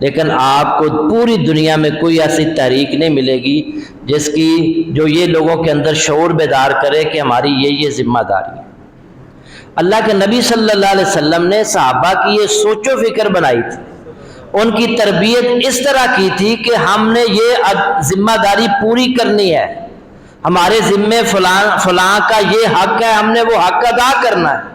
لیکن آپ کو پوری دنیا میں کوئی ایسی تحریک نہیں ملے گی جس کی جو یہ لوگوں کے اندر شعور بیدار کرے کہ ہماری یہ ذمہ داری ہے۔ اللہ کے نبی صلی اللہ علیہ وسلم نے صحابہ کی یہ سوچ و فکر بنائی تھی، ان کی تربیت اس طرح کی تھی کہ ہم نے یہ ذمہ داری پوری کرنی ہے، ہمارے ذمے فلاں کا یہ حق ہے، ہم نے وہ حق ادا کرنا ہے۔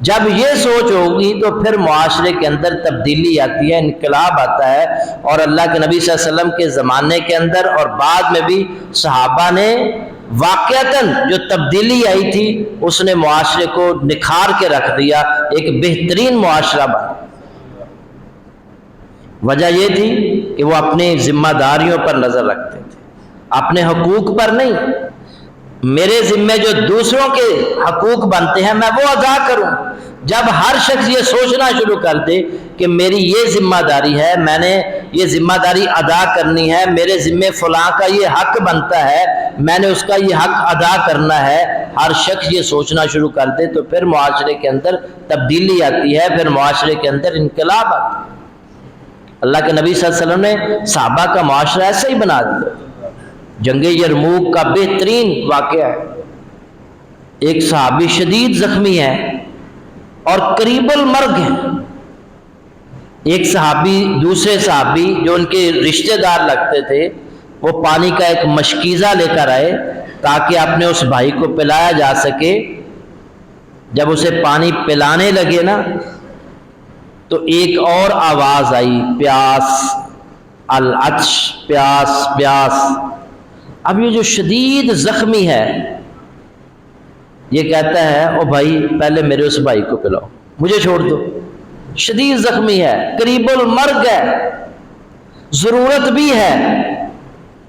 جب یہ سوچ ہوگی تو پھر معاشرے کے اندر تبدیلی آتی ہے، انقلاب آتا ہے، اور اللہ کے نبی صلی اللہ علیہ وسلم کے زمانے کے اندر اور بعد میں بھی صحابہ نے واقعتاً جو تبدیلی آئی تھی اس نے معاشرے کو نکھار کے رکھ دیا، ایک بہترین معاشرہ بنا۔ وجہ یہ تھی کہ وہ اپنی ذمہ داریوں پر نظر رکھتے تھے، اپنے حقوق پر نہیں۔ میرے ذمے جو دوسروں کے حقوق بنتے ہیں میں وہ ادا کروں۔ جب ہر شخص یہ سوچنا شروع کر دے کہ میری یہ ذمہ داری ہے، میں نے یہ ذمہ داری ادا کرنی ہے، میرے ذمے فلاں کا یہ حق بنتا ہے، میں نے اس کا یہ حق ادا کرنا ہے، ہر شخص یہ سوچنا شروع کر دے تو پھر معاشرے کے اندر تبدیلی آتی ہے، پھر معاشرے کے اندر انقلاب آتا ہے۔ اللہ کے نبی صلی اللہ علیہ وسلم نے صحابہ کا معاشرہ ایسا ہی بنا دیا۔ جنگ یرموک کا بہترین واقعہ ہے، ایک صحابی شدید زخمی ہے اور قریب المرگ ہے۔ ایک صحابی دوسرے صحابی جو ان کے رشتہ دار لگتے تھے وہ پانی کا ایک مشکیزہ لے کر آئے تاکہ اپنے اس بھائی کو پلایا جا سکے۔ جب اسے پانی پلانے لگے نا تو ایک اور آواز آئی، پیاس، العطش، پیاس پیاس۔ اب یہ جو شدید زخمی ہے یہ کہتا ہے او بھائی پہلے میرے اس بھائی کو پلاؤ، مجھے چھوڑ دو، شدید زخمی ہے، قریب المرگ ہے، ضرورت بھی ہے،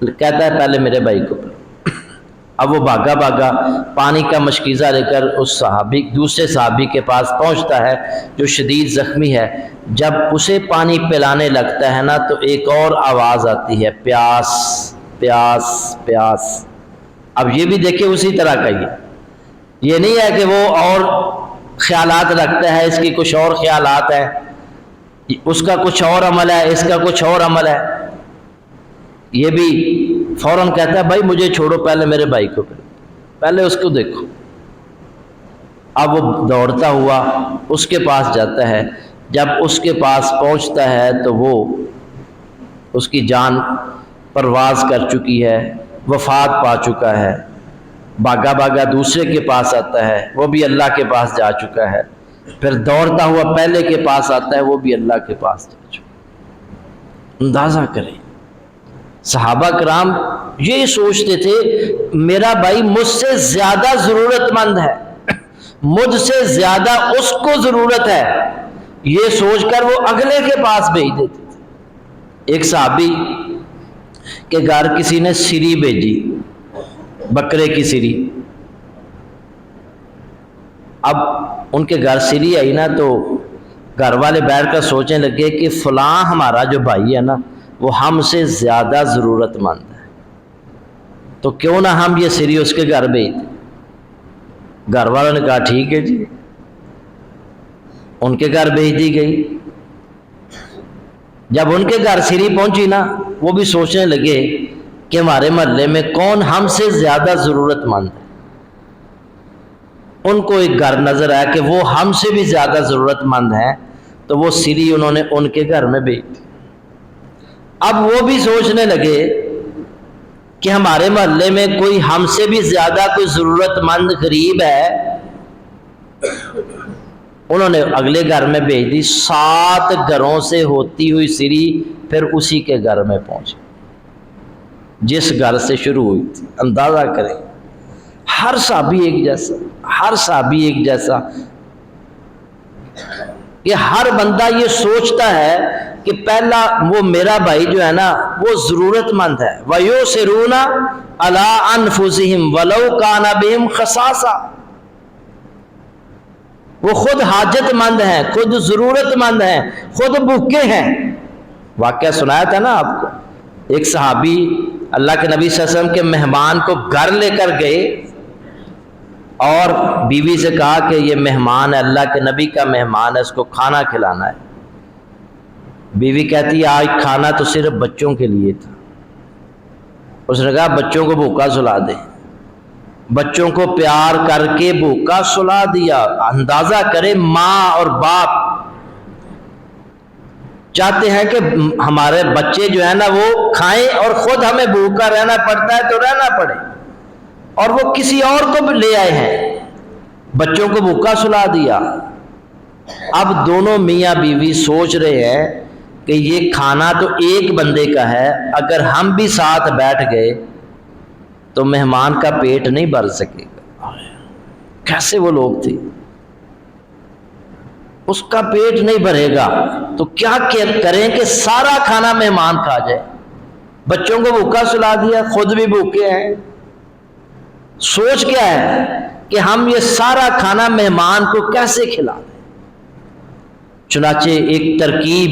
کہتا ہے پہلے میرے بھائی کو پلاؤ۔ اب وہ بھاگا بھاگا پانی کا مشکیزہ لے کر اس صحابی دوسرے صحابی کے پاس پہنچتا ہے جو شدید زخمی ہے۔ جب اسے پانی پلانے لگتا ہے نا تو ایک اور آواز آتی ہے، پیاس پیاس پیاس۔ اب یہ بھی دیکھیں اسی طرح کا یہ نہیں ہے کہ وہ اور خیالات رکھتا ہے، اس کی کچھ اور خیالات ہیں، اس کا کچھ اور عمل ہے، اس کا کچھ اور عمل ہے۔ یہ بھی فوراً کہتا ہے بھائی مجھے چھوڑو، پہلے میرے بھائی کو پہلے اس کو دیکھو۔ اب وہ دوڑتا ہوا اس کے پاس جاتا ہے، جب اس کے پاس پہنچتا ہے تو وہ اس کی جان پرواز کر چکی ہے، وفات پا چکا ہے۔ بھاگا بھاگا دوسرے کے پاس آتا ہے، وہ بھی اللہ کے پاس جا چکا ہے، پھر دوڑتا ہوا پہلے کے پاس آتا ہے، وہ بھی اللہ کے پاس جا چکا۔ اندازہ کریں صحابہ کرام یہ سوچتے تھے میرا بھائی مجھ سے زیادہ ضرورت مند ہے، مجھ سے زیادہ اس کو ضرورت ہے، یہ سوچ کر وہ اگلے کے پاس بھیج دیتے تھے۔ ایک صحابی کے گھر کسی نے سری بھیجی، بکرے کی سری۔ اب ان کے گھر سری آئی نا تو گھر والے بیٹھ کر سوچنے لگے کہ فلاں ہمارا جو بھائی ہے نا وہ ہم سے زیادہ ضرورت مند ہے، تو کیوں نہ ہم یہ سری اس کے گھر بھیج دیں۔ گھر والوں نے کہا ٹھیک ہے جی، ان کے گھر بھیج دی گئی۔ جب ان کے گھر سری پہنچی نا وہ بھی سوچنے لگے کہ ہمارے محلے میں کون ہم سے زیادہ ضرورت مند ہے۔ ان کو ایک گھر نظر آیا کہ وہ ہم سے بھی زیادہ ضرورت مند ہیں، تو وہ سری انہوں نے ان کے گھر میں بھیج دی۔ اب وہ بھی سوچنے لگے کہ ہمارے محلے میں کوئی ہم سے بھی زیادہ کوئی ضرورت مند غریب ہے، انہوں نے اگلے گھر میں بھیج دی۔ 7 گھروں سے ہوتی ہوئی سری پھر اسی کے گھر میں پہنچی جس گھر سے شروع ہوئی تھی۔ اندازہ کریں ہر صحابی ایک جیسا، ہر صحابی ایک جیسا، کہ ہر بندہ یہ سوچتا ہے کہ پہلا وہ میرا بھائی جو ہے نا وہ ضرورت مند ہے۔ وَيُؤْثِرُونَ عَلَىٰ أَنفُسِهِمْ وَلَوْ كَانَ بِهِمْ خَصَاصَةٌ، وہ خود حاجت مند ہیں، خود ضرورت مند ہیں، خود بھوکے ہیں۔ واقعہ سنایا تھا نا آپ کو، ایک صحابی اللہ کے نبی صلی اللہ علیہ وسلم کے مہمان کو گھر لے کر گئے اور بیوی سے کہا کہ یہ مہمان ہے، اللہ کے نبی کا مہمان ہے، اس کو کھانا کھلانا ہے۔ بیوی کہتی ہے آج کھانا تو صرف بچوں کے لیے تھا. اس نے کہا بچوں کو بھوکا سلا دے. بچوں کو پیار کر کے بھوکا سلا دیا. اندازہ کرے ماں اور باپ چاہتے ہیں کہ ہمارے بچے جو ہے نا وہ کھائیں اور خود ہمیں بھوکا رہنا پڑتا ہے تو رہنا پڑے, اور وہ کسی اور کو بھی لے آئے ہیں, بچوں کو بھوکا سلا دیا. اب دونوں میاں بیوی سوچ رہے ہیں کہ یہ کھانا تو ایک بندے کا ہے, اگر ہم بھی ساتھ بیٹھ گئے تو مہمان کا پیٹ نہیں بھر سکے گا. کیسے وہ لوگ تھے, اس کا پیٹ نہیں بھرے گا تو کیا کریں کہ سارا کھانا مہمان کھا جائے. بچوں کو بھوکا سلا دیا, خود بھی بھوکے ہیں. سوچ کیا ہے کہ ہم یہ سارا کھانا مہمان کو کیسے کھلا دیں. چنانچہ ایک ترکیب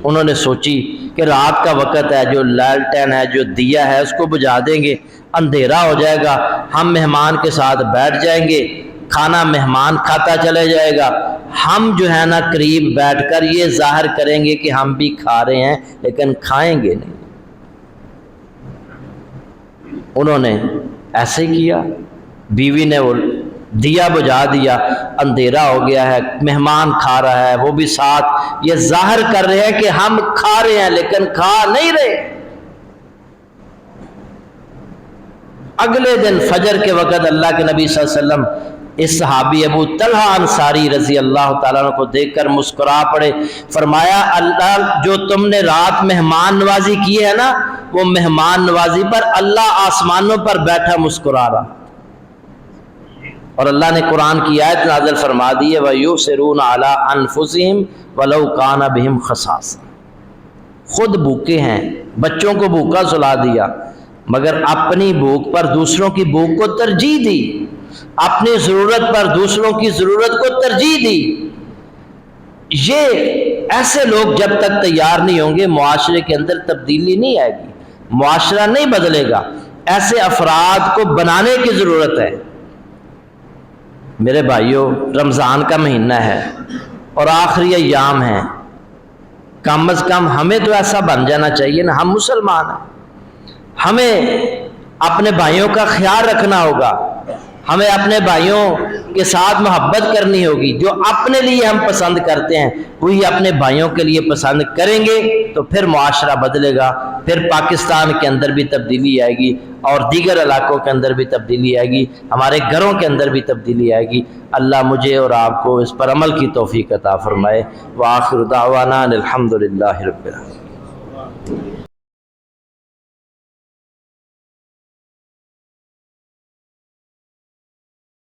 انہوں نے سوچی کہ رات کا وقت ہے, جو لالٹین ہے, جو دیا ہے, اس کو بجھا دیں گے, اندھیرا ہو جائے گا, ہم مہمان کے ساتھ بیٹھ جائیں گے, کھانا مہمان کھاتا چلے جائے گا, ہم جو ہے نا قریب بیٹھ کر یہ ظاہر کریں گے کہ ہم بھی کھا رہے ہیں لیکن کھائیں گے نہیں. انہوں نے ایسے کیا. بیوی نے وہ دیا بجھا دیا, اندھیرا ہو گیا ہے, مہمان کھا رہا ہے, وہ بھی ساتھ یہ ظاہر کر رہے ہیں کہ ہم کھا رہے ہیں لیکن کھا نہیں رہے. اگلے دن فجر کے وقت اللہ کے نبی صلی اللہ علیہ وسلم اس صحابی ابو طلحہ انصاری رضی اللہ تعالیٰ عنہ کو دیکھ کر مسکرا پڑے. فرمایا اللہ جو تم نے رات مہمان نوازی کی ہے نا, وہ مہمان نوازی پر اللہ آسمانوں پر بیٹھا مسکرا رہا. اور اللہ نے قرآن کی آیت نازل فرما دی ہے وَيُؤْثِرُونَ عَلَىٰ أَنفُسِهِمْ وَلَوْ كَانَ بِهِمْ خَصَاصَةٌ. خود بھوکے ہیں, بچوں کو بھوکا سلا دیا, مگر اپنی بھوک پر دوسروں کی بھوک کو ترجیح دی, اپنی ضرورت پر دوسروں کی ضرورت کو ترجیح دی. یہ ایسے لوگ جب تک تیار نہیں ہوں گے معاشرے کے اندر تبدیلی نہیں آئے گی, معاشرہ نہیں بدلے گا. ایسے افراد کو بنانے کی ضرورت ہے. میرے بھائیوں, رمضان کا مہینہ ہے اور آخری ایام ہیں, کم از کم ہمیں تو ایسا بن جانا چاہیے نا, ہم مسلمان ہیں, ہمیں اپنے بھائیوں کا خیال رکھنا ہوگا, ہمیں اپنے بھائیوں کے ساتھ محبت کرنی ہوگی. جو اپنے لیے ہم پسند کرتے ہیں وہی اپنے بھائیوں کے لیے پسند کریں گے تو پھر معاشرہ بدلے گا, پھر پاکستان کے اندر بھی تبدیلی آئے گی اور دیگر علاقوں کے اندر بھی تبدیلی آئے گی, ہمارے گھروں کے اندر بھی تبدیلی آئے گی. اللہ مجھے اور آپ کو اس پر عمل کی توفیق عطا فرمائے. وآخر دعوانا الحمد للہ رب العالمین.